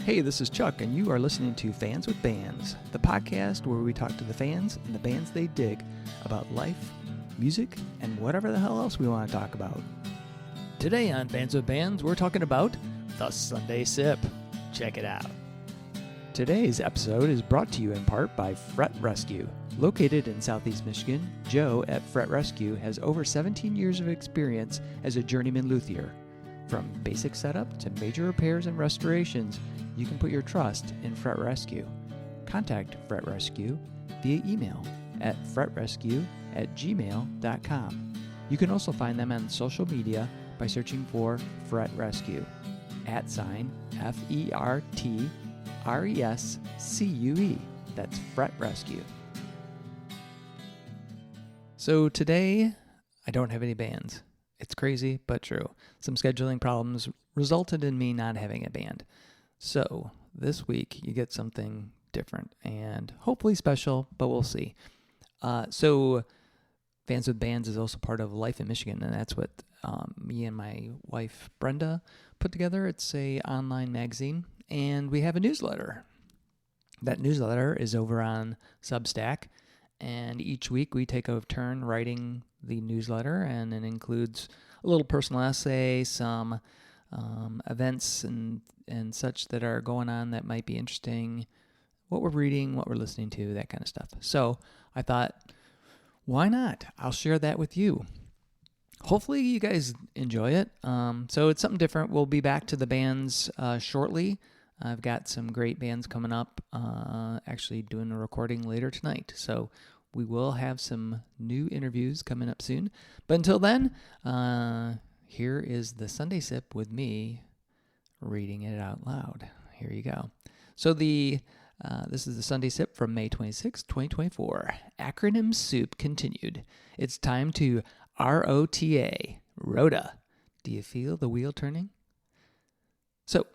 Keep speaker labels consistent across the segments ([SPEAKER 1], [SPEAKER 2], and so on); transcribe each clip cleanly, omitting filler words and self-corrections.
[SPEAKER 1] Hey, this is Chuck, and you are listening to Fans with Bands, the podcast where we talk to the fans and the bands they dig about life, music, and whatever the hell else we want to talk about. Today on Fans with Bands, we're talking about the Sunday Sip. Check it out. Today's episode is brought to you in part by Fret Rescue. Located in Southeast Michigan, Joe at Fret Rescue has over 17 years of experience as a journeyman luthier. From basic setup to major repairs and restorations, you can put your trust in Fret Rescue. Contact Fret Rescue via email at fretrescue@gmail.com. You can also find them on social media by searching for Fret Rescue, @FERTRESCUE. That's Fret Rescue. So today, I don't have any bands. It's crazy, but true. Some scheduling problems resulted in me not having a band. So this week, you get something different and hopefully special, but we'll see. So Fans with Bands is also part of Life in Michigan, and that's what me and my wife, Brenda, put together. It's a online magazine, and we have a newsletter. That newsletter is over on Substack, and each week we take a turn writing the newsletter, and it includes a little personal essay, some events and such that are going on that might be interesting, what we're reading, what we're listening to, that kind of stuff. So I thought, why not? I'll share that with you. Hopefully you guys enjoy it. So it's something different. We'll be back to the bands shortly. I've got some great bands coming up, actually doing a recording later tonight. So we will have some new interviews coming up soon. But until then, here is the Sunday Sip with me reading it out loud. Here you go. So this is the Sunday Sip from May 26, 2024. Acronym soup continued. It's time to ROTA. Rhoda. Do you feel the wheel turning? So,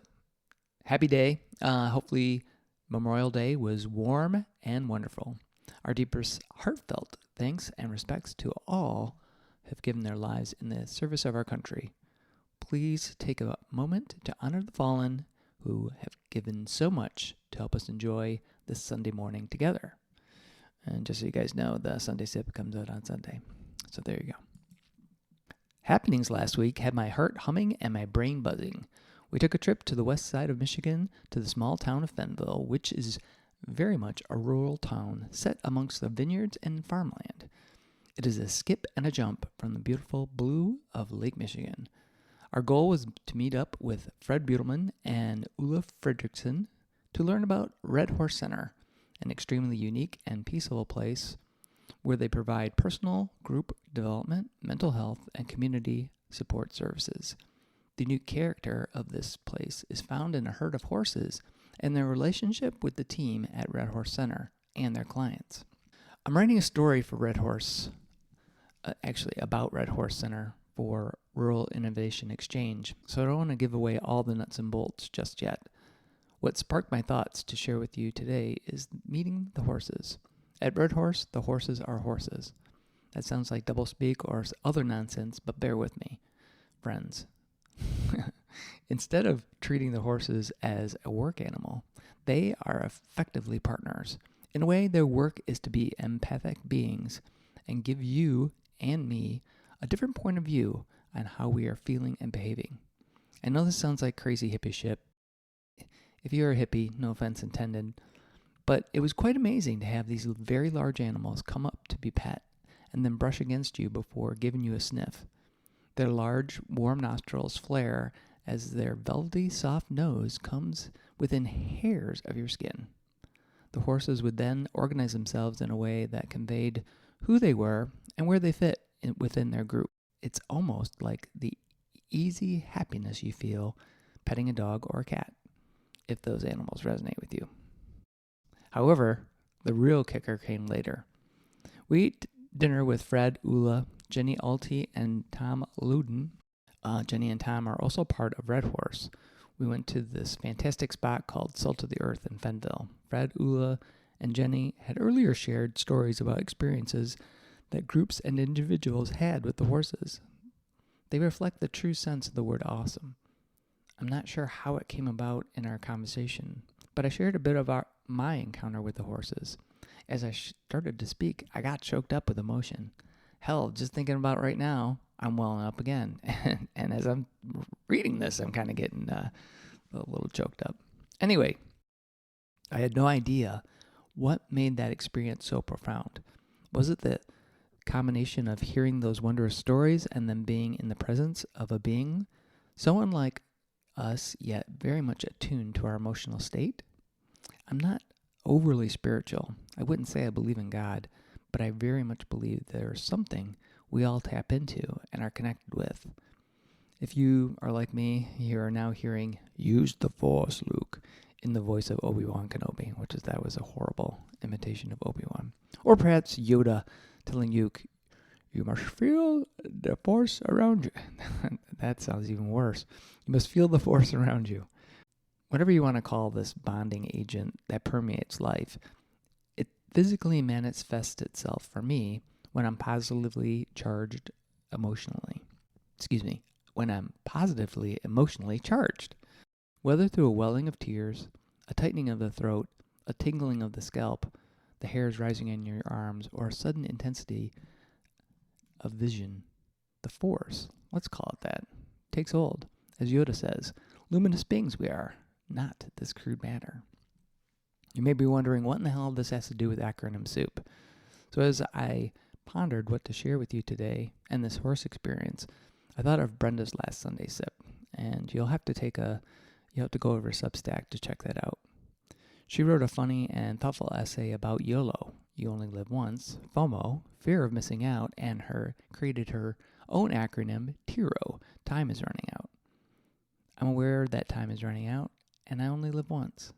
[SPEAKER 1] happy day. Hopefully Memorial Day was warm and wonderful. Our deepest heartfelt thanks and respects to all who have given their lives in the service of our country. Please take a moment to honor the fallen who have given so much to help us enjoy this Sunday morning together. And just so you guys know, the Sunday Sip comes out on Sunday. So there you go. Happenings last week had my heart humming and my brain buzzing. We took a trip to the west side of Michigan to the small town of Fennville, which is very much a rural town set amongst the vineyards and farmland. It is a skip and a jump from the beautiful blue of Lake Michigan. Our goal was to meet up with Fred Butelman and Ulla Fredrickson to learn about Red Horse Center, an extremely unique and peaceful place where they provide personal, group development, mental health, and community support services. The unique character of this place is found in a herd of horses and their relationship with the team at Red Horse Center and their clients. I'm writing a story for Red Horse, about Red Horse Center for Rural Innovation Exchange, so I don't want to give away all the nuts and bolts just yet. What sparked my thoughts to share with you today is meeting the horses. At Red Horse, the horses are horses. That sounds like doublespeak or other nonsense, but bear with me, friends. Instead of treating the horses as a work animal, they are effectively partners. In a way, their work is to be empathic beings and give you and me a different point of view on how we are feeling and behaving. I know this sounds like crazy hippie shit. If you're a hippie, no offense intended, but it was quite amazing to have these very large animals come up to be pet and then brush against you before giving you a sniff. Their large, warm nostrils flare as their velvety, soft nose comes within hairs of your skin. The horses would then organize themselves in a way that conveyed who they were and where they fit within their group. It's almost like the easy happiness you feel petting a dog or a cat, if those animals resonate with you. However, the real kicker came later. We ate dinner with Fred, Ulla, Jenny Alty, and Tom Luden. Jenny and Tom are also part of Red Horse. We went to this fantastic spot called Salt of the Earth in Fennville. Fred, Ulla, and Jenny had earlier shared stories about experiences that groups and individuals had with the horses. They reflect the true sense of the word awesome. I'm not sure how it came about in our conversation, but I shared a bit of my encounter with the horses. As I started to speak, I got choked up with emotion. Hell, just thinking about it right now, I'm welling up again. And as I'm reading this, I'm kind of getting a little choked up. Anyway, I had no idea what made that experience so profound. Was it the combination of hearing those wondrous stories and then being in the presence of a being so unlike us, yet very much attuned to our emotional state? I'm not overly spiritual. I wouldn't say I believe in God, but I very much believe there's something we all tap into and are connected with. If you are like me, you are now hearing, "Use the Force, Luke," in the voice of Obi-Wan Kenobi, that was a horrible imitation of Obi-Wan. Or perhaps Yoda telling Luke, "You must feel the Force around you." That sounds even worse. You must feel the Force around you. Whatever you want to call this bonding agent that permeates life, it physically manifests itself for me when I'm positively charged emotionally. When I'm positively emotionally charged. Whether through a welling of tears, a tightening of the throat, a tingling of the scalp, the hairs rising in your arms, or a sudden intensity of vision, the Force, let's call it that, takes hold. As Yoda says, luminous beings we are, not this crude matter. You may be wondering what in the hell this has to do with acronym soup. So as I pondered what to share with you today and this horse experience, I thought of Brenda's last Sunday sip, and you'll have to go over Substack to check that out. She wrote a funny and thoughtful essay about YOLO, you only live once, FOMO, fear of missing out, and created her own acronym, TIRO, time is running out. I'm aware that time is running out, and I only live once.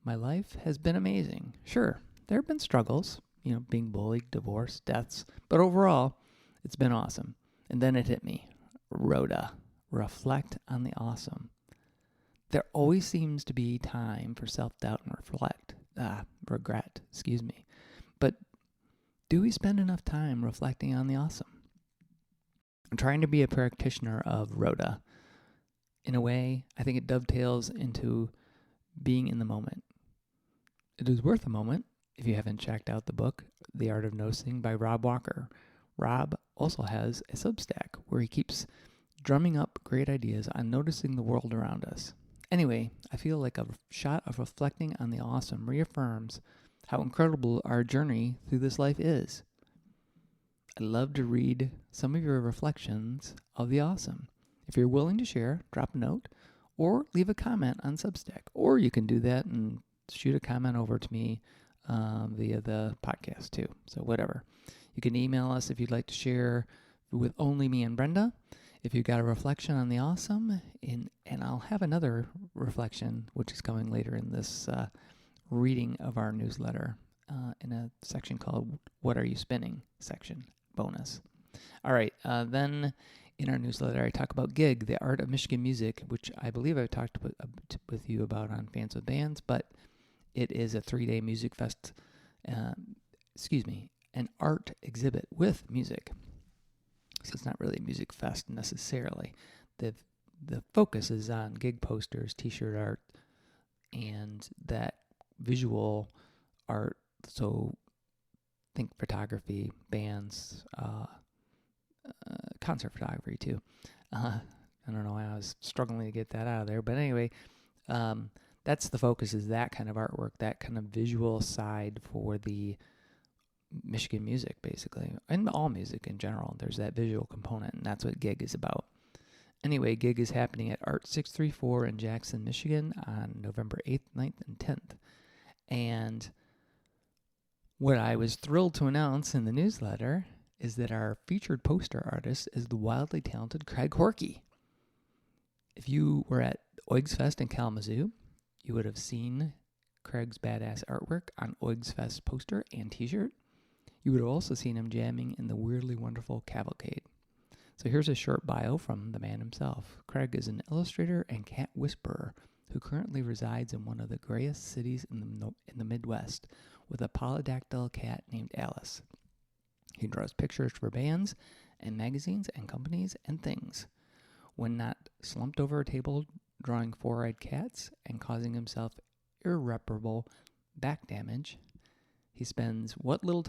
[SPEAKER 1] My life has been amazing. Sure, there have been struggles, being bullied, divorce, deaths, but overall, it's been awesome. And then it hit me. Rhoda, reflect on the awesome. There always seems to be time for self-doubt and regret. But do we spend enough time reflecting on the awesome? I'm trying to be a practitioner of Rhoda. In a way, I think it dovetails into being in the moment. It is worth a moment if you haven't checked out the book, The Art of Noticing by Rob Walker. Rob also has a Substack where he keeps drumming up great ideas on noticing the world around us. Anyway, I feel like a shot of reflecting on the awesome reaffirms how incredible our journey through this life is. I'd love to read some of your reflections of the awesome. If you're willing to share, drop a note or leave a comment on Substack. Or you can do that and shoot a comment over to me via the podcast too. So whatever. You can email us if you'd like to share with only me and Brenda. If you've got a reflection on the awesome, and I'll have another reflection, which is coming later in this reading of our newsletter in a section called What Are You Spinning section, bonus. All right, then in our newsletter, I talk about GIG, the Art of Michigan Music, which I believe I've talked with you about on Fans with Bands, but it is a 3-day music fest, an art exhibit with music. So it's not really a music fest necessarily. The focus is on gig posters, t-shirt art, and that visual art. So think photography, bands, concert photography too. I don't know why I was struggling to get that out of there. But anyway, that's the focus, is that kind of artwork, that kind of visual side for the Michigan music, basically, and all music in general. There's that visual component, and that's what GIG is about. Anyway, GIG is happening at Art 634 in Jackson, Michigan on November 8th, 9th, and 10th. And what I was thrilled to announce in the newsletter is that our featured poster artist is the wildly talented Craig Horkey. If you were at Oigs Fest in Kalamazoo, you would have seen Craig's badass artwork on Oigs Fest poster and t-shirt. You would have also seen him jamming in the Weirdly Wonderful Cavalcade. So here's a short bio from the man himself. Craig is an illustrator and cat whisperer who currently resides in one of the grayest cities in the Midwest with a polydactyl cat named Alice. He draws pictures for bands and magazines and companies and things. When not slumped over a table drawing four-eyed cats and causing himself irreparable back damage. He spends what little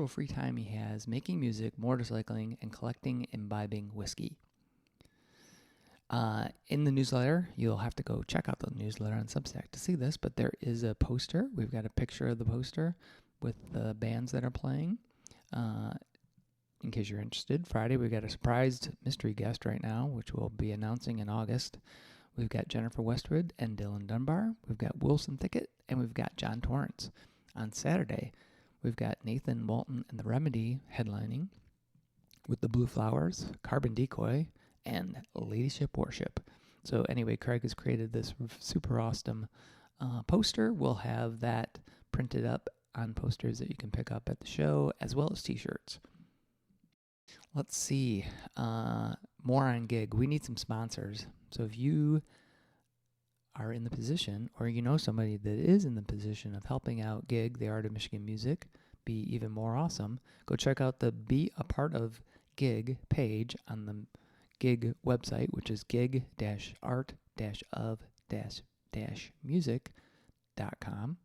[SPEAKER 1] free time he has making music, motorcycling, and collecting, imbibing whiskey. In the newsletter, you'll have to go check out the newsletter on Substack to see this, but there is a poster. We've got a picture of the poster with the bands that are playing. In case you're interested, Friday we've got a surprised mystery guest right now, which we'll be announcing in August. We've got Jennifer Westwood and Dylan Dunbar. We've got Wilson Thicket, and we've got John Torrance. On Saturday, we've got Nathan Walton and the Remedy headlining with the Blue Flowers, Carbon Decoy, and Ladyship Worship. So anyway, Craig has created this super awesome poster. We'll have that printed up on posters that you can pick up at the show, as well as t-shirts. Let's see. More on Gig. We need some sponsors. So if you are in the position, or you know somebody that is in the position of helping out Gig, the Art of Michigan Music, be even more awesome, go check out the Be a Part of Gig page on the Gig website, which is gig-art-of-music.com.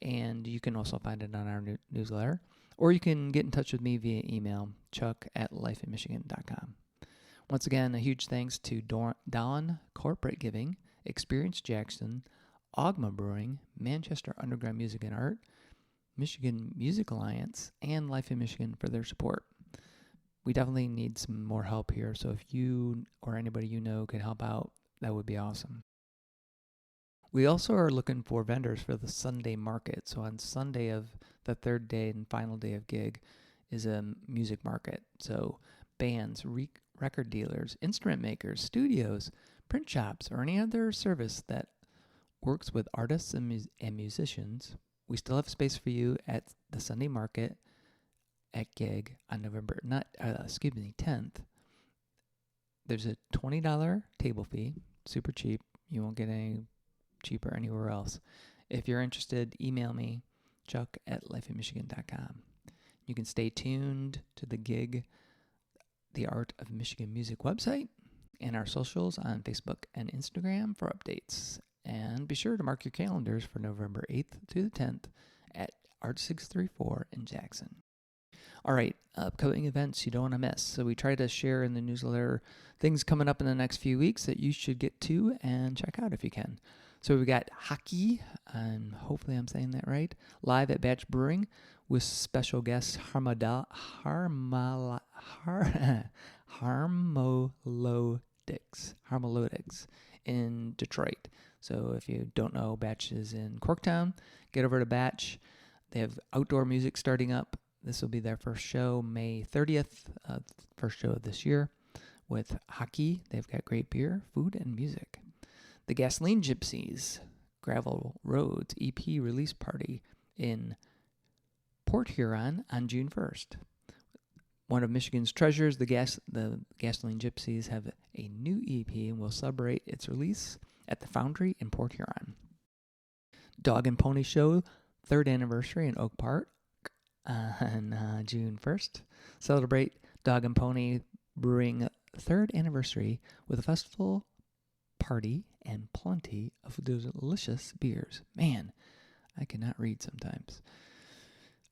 [SPEAKER 1] And you can also find it on our newsletter, or you can get in touch with me via email, chuck@lifeinmichigan.com. Once again, a huge thanks to Dawn Corporate Giving, Experience Jackson, Ogma Brewing, Manchester Underground Music and Art, Michigan Music Alliance, and Life in Michigan for their support. We definitely need some more help here, so if you or anybody you know can help out, that would be awesome. We also are looking for vendors for the Sunday market. So on Sunday of the third day and final day of Gig is a music market. So bands, record dealers, instrument makers, studios, print shops, or any other service that works with artists and musicians, we still have space for you at the Sunday market at Gig on November 10th. There's a $20 table fee, super cheap. You won't get any cheaper anywhere else. If you're interested, email me, chuck@lifeinmichigan.com. You can stay tuned to the Gig, the Art of Michigan Music website, and our socials on Facebook and Instagram for updates. And be sure to mark your calendars for November 8th to the 10th at Art 634 in Jackson. All right, upcoming events you don't want to miss. So we try to share in the newsletter things coming up in the next few weeks that you should get to and check out if you can. So we got hockey, and hopefully I'm saying that right, live at Batch Brewing with special guest Harmolodics in Detroit. So if you don't know, Batch is in Corktown. Get over to Batch. They have outdoor music starting up. This will be their first show, May 30th, first show of this year, with hockey. They've got great beer, food, and music. The Gasoline Gypsies, Gravel Roads EP release party in Port Huron on June 1st. One of Michigan's treasures, the Gasoline Gypsies have a new EP and will celebrate its release at the Foundry in Port Huron. Dog and Pony Show, 3rd anniversary in Oak Park on June 1st. Celebrate Dog and Pony Brewing 3rd anniversary with a festival party and plenty of delicious beers. Man, I cannot read sometimes.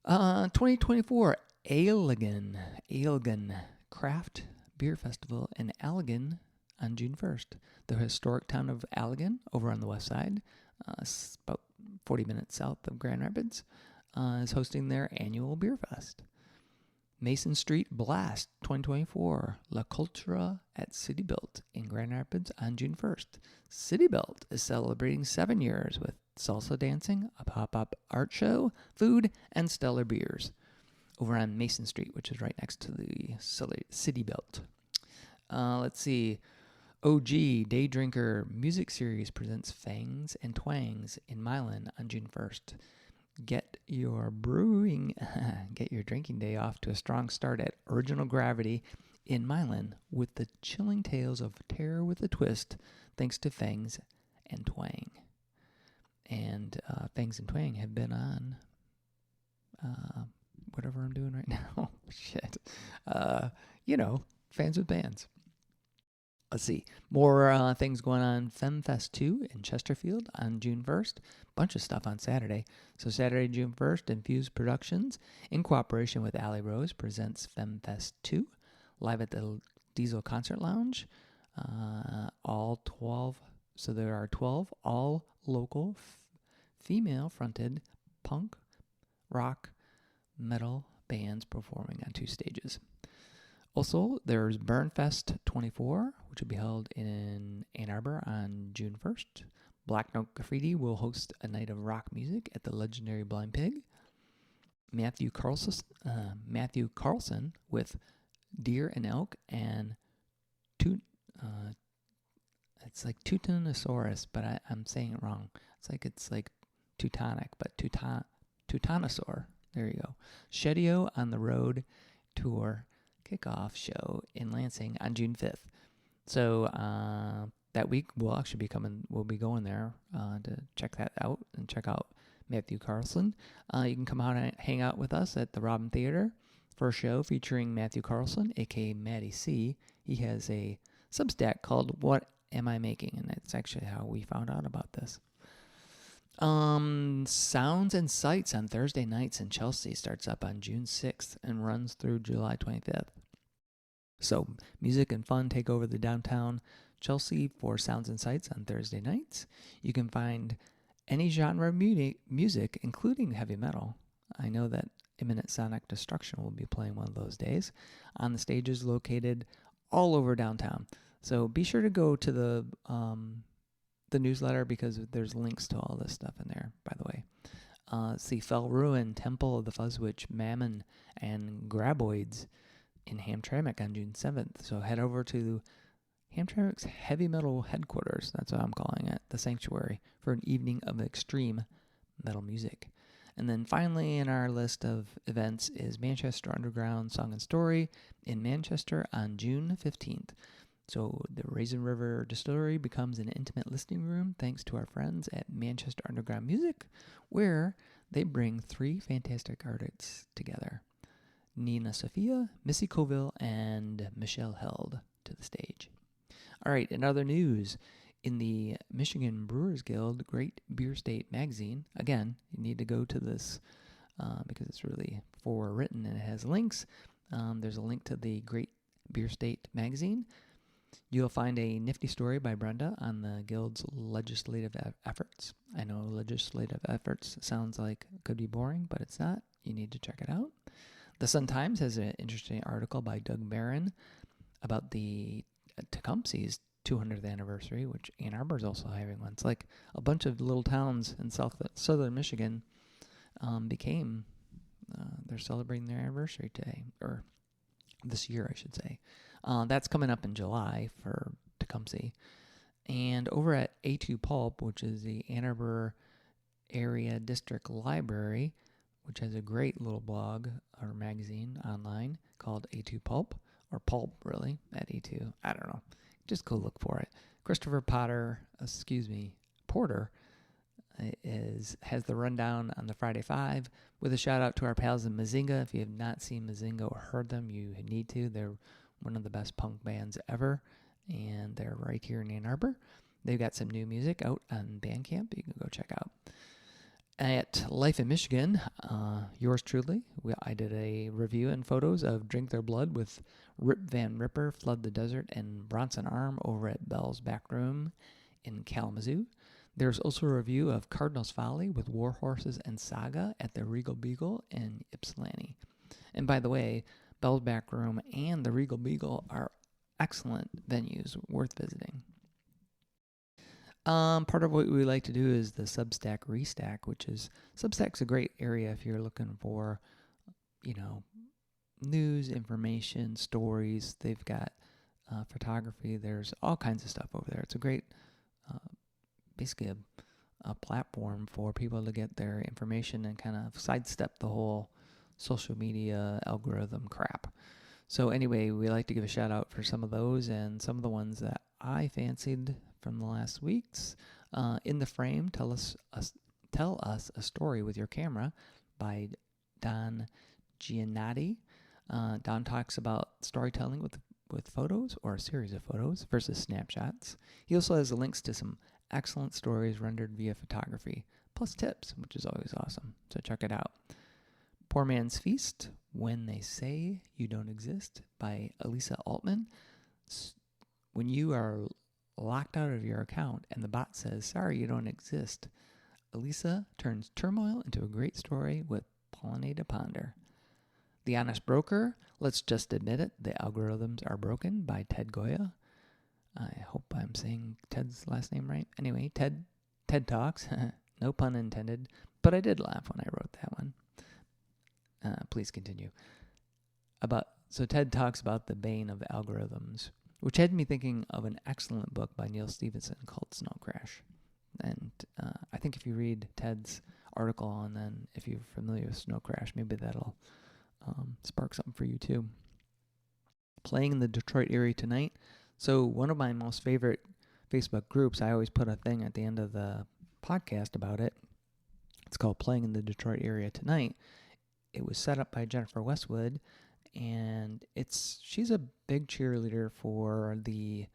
[SPEAKER 1] 2024 Allegan Craft Beer Festival in Allegan on June 1st. The historic town of Allegan over on the west side, about 40 minutes south of Grand Rapids, is hosting their annual beer fest. Mason Street Blast 2024, La Cultura at City Built in Grand Rapids on June 1st. City Built is celebrating 7 years with salsa dancing, a pop-up art show, food, and stellar beers over on Mason Street, which is right next to the City Built. Let's see. OG Day Drinker Music Series presents Fangs and Twangs in Milan on June 1st. Get your drinking day off to a strong start at Original Gravity in Milan with the chilling tales of terror with a twist, thanks to Fangs and Twang. And Fangs and Twang have been on whatever I'm doing right now. Shit. Fans with Bands. Let's see. More things going on. FemFest 2 in Chesterfield on June 1st. Bunch of stuff on Saturday. So Saturday, June 1st, Infused Productions, in cooperation with Alley Rose, presents FemFest 2 live at the Diesel Concert Lounge. All 12, so there are 12 all local female-fronted punk, rock, metal bands performing on 2 stages. Also, there's Burnfest 24, which will be held in Ann Arbor on June 1st. Black Note Graffiti will host a night of rock music at the legendary Blind Pig. Matthew Carlson with Deer and Elk and it's like Teutonosaurus, but I'm saying it wrong. It's like Teutonic, but Teutonosaur. There you go. Shedio on the Road Tour kickoff show in Lansing on June 5th. So that week we'll be going there to check that out and check out Matthew Carlson. You can come out and hang out with us at the Robin Theater for a show featuring Matthew Carlson, aka Matty C. He has a Substack called What Am I Making? And that's actually how we found out about this. Sounds and Sights on Thursday nights in Chelsea starts up on June 6th and runs through July 25th. So music and fun take over the downtown Chelsea for Sounds and Sights on Thursday nights. You can find any genre of music, including heavy metal. I know that Imminent Sonic Destruction will be playing one of those days on the stages located all over downtown. So be sure to go to the newsletter because there's links to all this stuff in there, by the way. See Fell Ruin, Temple of the Fuzzwitch, Mammon, and Graboids in Hamtramck on June 7th. So head over to Hamtramck's heavy metal headquarters, that's what I'm calling it, the Sanctuary, for an evening of extreme metal music. And then finally in our list of events is Manchester Underground Song and Story in Manchester on June 15th. So the Raisin River Distillery becomes an intimate listening room thanks to our friends at Manchester Underground Music, where they bring 3 fantastic artists together. Nina Sophia, Missy Colville, and Michelle Held to the stage. All right, in other news, in the Michigan Brewers Guild Great Beer State magazine, again, you need to go to this because it's really forwritten and it has links. There's a link to the Great Beer State magazine. You'll find a nifty story by Brenda on the Guild's legislative efforts. I know legislative efforts sounds like it could be boring, but it's not. You need to check it out. The Sun-Times has an interesting article by Doug Barron about the Tecumseh's 200th anniversary, which Ann Arbor is also having one. It's like a bunch of little towns in southern Michigan they're celebrating their anniversary today, or this year, I should say. That's coming up in July for Tecumseh. And over at A2 Pulp, which is the Ann Arbor Area District Library, which has a great little blog or magazine online called A2 Pulp, or Pulp, really, at A2. I don't know. Just go look for it. Christopher Porter has the rundown on the Friday 5 with a shout out to our pals in Mazinga. If you have not seen Mazinga or heard them, you need to. They're one of the best punk bands ever, and they're right here in Ann Arbor. They've got some new music out on Bandcamp you can go check out. At Life in Michigan, yours truly, I did a review and photos of Drink Their Blood with Rip Van Ripper, Flood the Desert, and Bronson Arm over at Bell's Back Room in Kalamazoo. There's also a review of Cardinal's Folly with War Horses and Saga at the Regal Beagle in Ypsilanti. And by the way, Bell's Back Room and the Regal Beagle are excellent venues worth visiting. Part of what we like to do is the Substack Restack, Substack's a great area if you're looking for, news, information, stories. They've got photography. There's all kinds of stuff over there. It's a great, basically a platform for people to get their information and kind of sidestep the whole social media algorithm crap. So anyway, we like to give a shout out for some of those and some of the ones that I fancied from the last weeks. In the Frame, Tell Us a Story with Your Camera by Don Giannotti. Don talks about storytelling with photos or a series of photos versus snapshots. He also has links to some excellent stories rendered via photography, plus tips, which is always awesome. So check it out. Poor Man's Feast, When They Say You Don't Exist by Elisa Altman. When you are locked out of your account and the bot says, sorry, you don't exist, Elisa turns turmoil into a great story with Pauline Ponder. The Honest Broker, Let's Just Admit It, The Algorithms Are Broken by Ted Goya. I hope I'm saying Ted's last name right. Anyway, TED Talks, no pun intended, but I did laugh when I wrote that one. Please continue. So TED talks about the bane of algorithms, which had me thinking of an excellent book by Neal Stephenson called Snow Crash. And I think if you read Ted's article and then if you're familiar with Snow Crash, maybe that'll spark something for you too. Playing in the Detroit area tonight. So one of my most favorite Facebook groups, I always put a thing at the end of the podcast about it. It's called Playing in the Detroit Area Tonight. It was set up by Jennifer Westwood, and she's a big cheerleader for the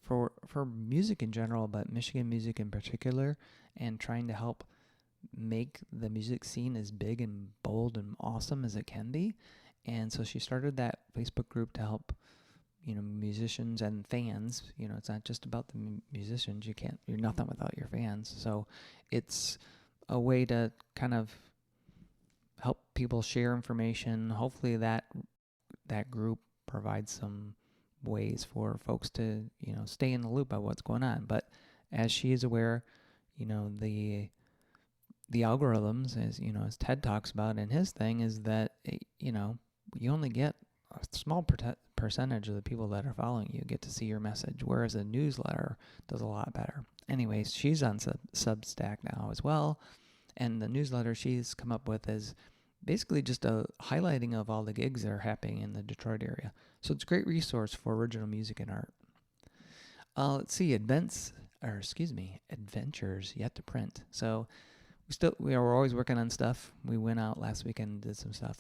[SPEAKER 1] for music in general, but Michigan music in particular, and trying to help make the music scene as big and bold and awesome as it can be. And so she started that Facebook group to help, musicians and fans. It's not just about the musicians. You're nothing without your fans. So it's a way to kind of help people share information. Hopefully that group provides some ways for folks to, stay in the loop of what's going on. But as she is aware, the algorithms, as Ted talks about in his thing, is that, you only get a small percentage of the people that are following you get to see your message, whereas a newsletter does a lot better. Anyways, she's on Substack now as well, and the newsletter she's come up with is basically just a highlighting of all the gigs that are happening in the Detroit area. So it's a great resource for original music and art. Let's see, adventures yet to print. So we're always working on stuff. We went out last weekend and did some stuff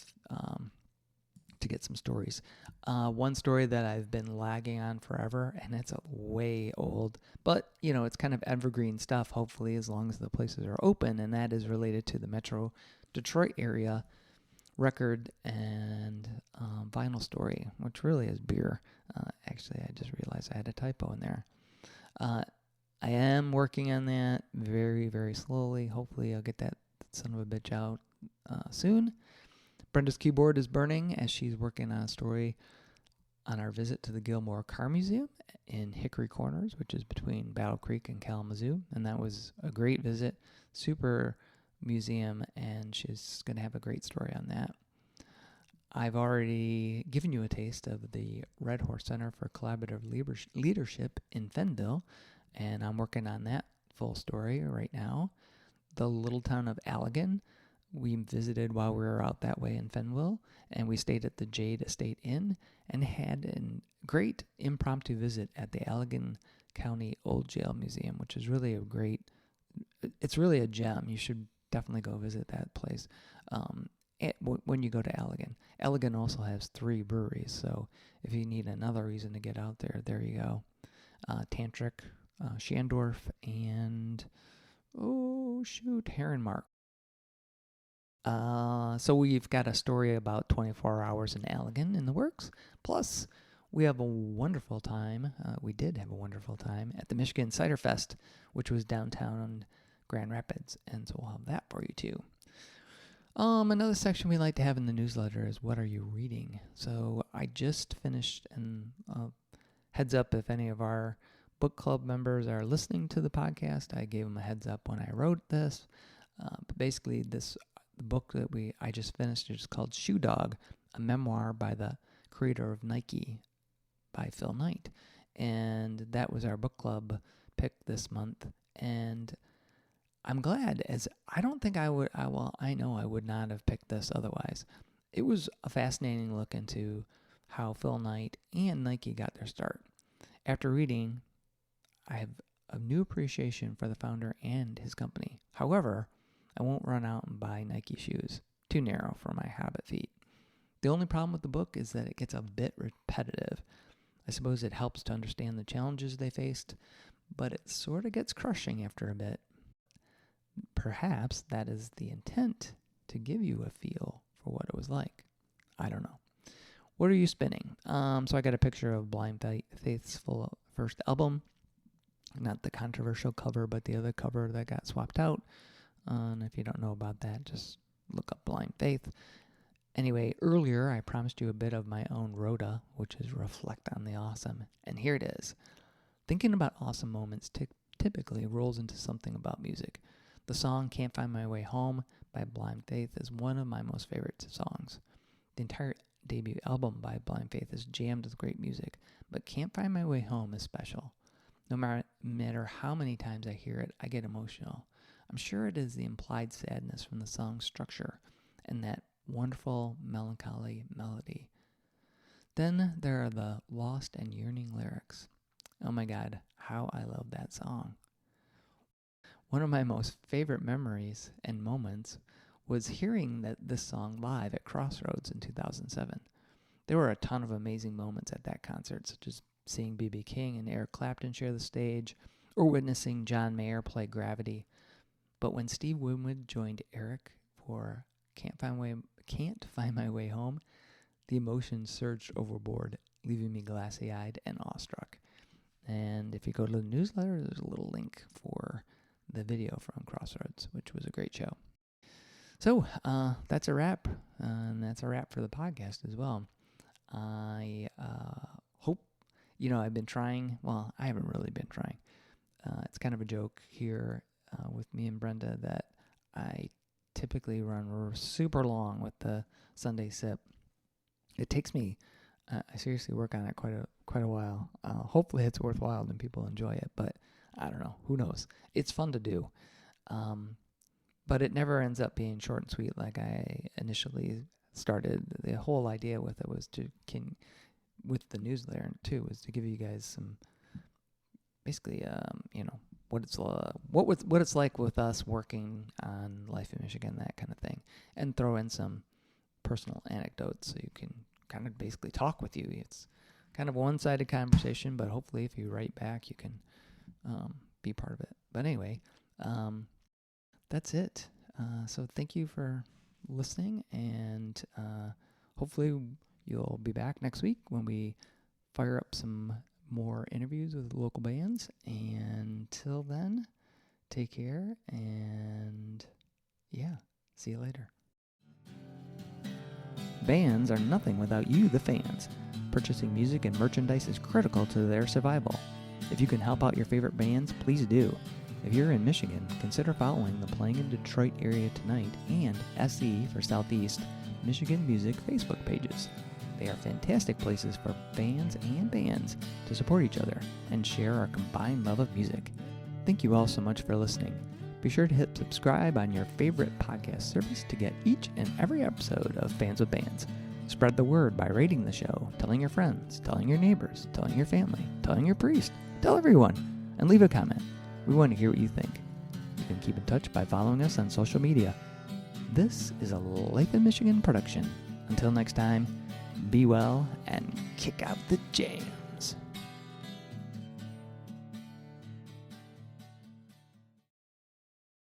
[SPEAKER 1] to get some stories. One story that I've been lagging on forever, and it's way old, but it's kind of evergreen stuff, hopefully, as long as the places are open, and that is related to the Metro Detroit area record and vinyl story, which really is beer. Actually, I just realized I had a typo in there. I am working on that very, very slowly. Hopefully I'll get that son of a bitch out soon. Brenda's keyboard is burning as she's working on a story on our visit to the Gilmore Car Museum in Hickory Corners, which is between Battle Creek and Kalamazoo. And that was a great visit, super museum, and she's going to have a great story on that. I've already given you a taste of the Red Horse Center for Collaborative Leadership in Fenville, and I'm working on that full story right now. The little town of Allegan, we visited while we were out that way in Fenville, and we stayed at the Jade Estate Inn and had a great impromptu visit at the Allegan County Old Jail Museum, which is really it's really a gem. You should definitely go visit that place when you go to Allegan. Allegan also has 3 breweries, so if you need another reason to get out there, there you go. Tantric, Shandorf, and Herrenmark. So we've got a story about 24 hours in Allegan in the works. Plus, we have a wonderful time. We did have a wonderful time at the Michigan Cider Fest, which was downtown Grand Rapids, and so we'll have that for you too. Another section we like to have in the newsletter is what are you reading? So I just finished, and heads up if any of our book club members are listening to the podcast, I gave them a heads up when I wrote this. But basically, the book that I just finished is called Shoe Dog, a memoir by the creator of Nike by Phil Knight. And that was our book club pick this month. And I'm glad, as I don't think I would, I know I would not have picked this otherwise. It was a fascinating look into how Phil Knight and Nike got their start. After reading, I have a new appreciation for the founder and his company. However, I won't run out and buy Nike shoes. Too narrow for my Hobbit feet. The only problem with the book is that it gets a bit repetitive. I suppose it helps to understand the challenges they faced, but it sort of gets crushing after a bit. Perhaps that is the intent, to give you a feel for what it was like. I don't know. What are you spinning? So I got a picture of Blind Faith's first album. Not the controversial cover, but the other cover that got swapped out. And if you don't know about that, just look up Blind Faith. Anyway, earlier I promised you a bit of my own Rhoda, which is Reflect on the Awesome. And here it is. Thinking about awesome moments typically rolls into something about music. The song Can't Find My Way Home by Blind Faith is one of my most favorite songs. The entire debut album by Blind Faith is jammed with great music, but Can't Find My Way Home is special. No matter how many times I hear it, I get emotional. I'm sure it is the implied sadness from the song's structure and that wonderful melancholy melody. Then there are the lost and yearning lyrics. Oh my God, how I love that song. One of my most favorite memories and moments was hearing this song live at Crossroads in 2007. There were a ton of amazing moments at that concert, such as seeing B.B. King and Eric Clapton share the stage, or witnessing John Mayer play Gravity. But when Steve Winwood joined Eric for Can't Find My Way Home, the emotion surged overboard, leaving me glassy-eyed and awestruck. And if you go to the newsletter, there's a little link for the video from Crossroads, which was a great show. So that's a wrap, and that's a wrap for the podcast as well. I hope, I've been trying. Well, I haven't really been trying. It's kind of a joke here with me and Brenda that I typically run super long with the Sunday Sip. It takes me, I seriously work on it quite a while. Hopefully it's worthwhile and people enjoy it, but I don't know. Who knows? It's fun to do. But it never ends up being short and sweet like I initially started. The whole idea with it was with the newsletter too, was to give you guys some, basically, what it's like with us working on Life in Michigan, that kind of thing, and throw in some personal anecdotes so you can kind of basically talk with you. It's kind of a one-sided conversation, but hopefully if you write back, you can be part of it. But anyway, that's it. So thank you for listening, and hopefully you'll be back next week when we fire up some more interviews with local bands. And till then, take care, and see you later. Bands are nothing without you, the fans. Purchasing music and merchandise is critical to their survival. If you can help out your favorite bands, please do. If you're in Michigan, consider following the Playing in Detroit Area Tonight and SE for Southeast Michigan Music Facebook pages. They are fantastic places for fans and bands to support each other and share our combined love of music. Thank you all so much for listening. Be sure to hit subscribe on your favorite podcast service to get each and every episode of Fans with Bands. Spread the word by rating the show, telling your friends, telling your neighbors, telling your family, telling your priest, tell everyone, and leave a comment. We want to hear what you think. You can keep in touch by following us on social media. This is a Life in Michigan production. Until next time, be well and kick out the jam.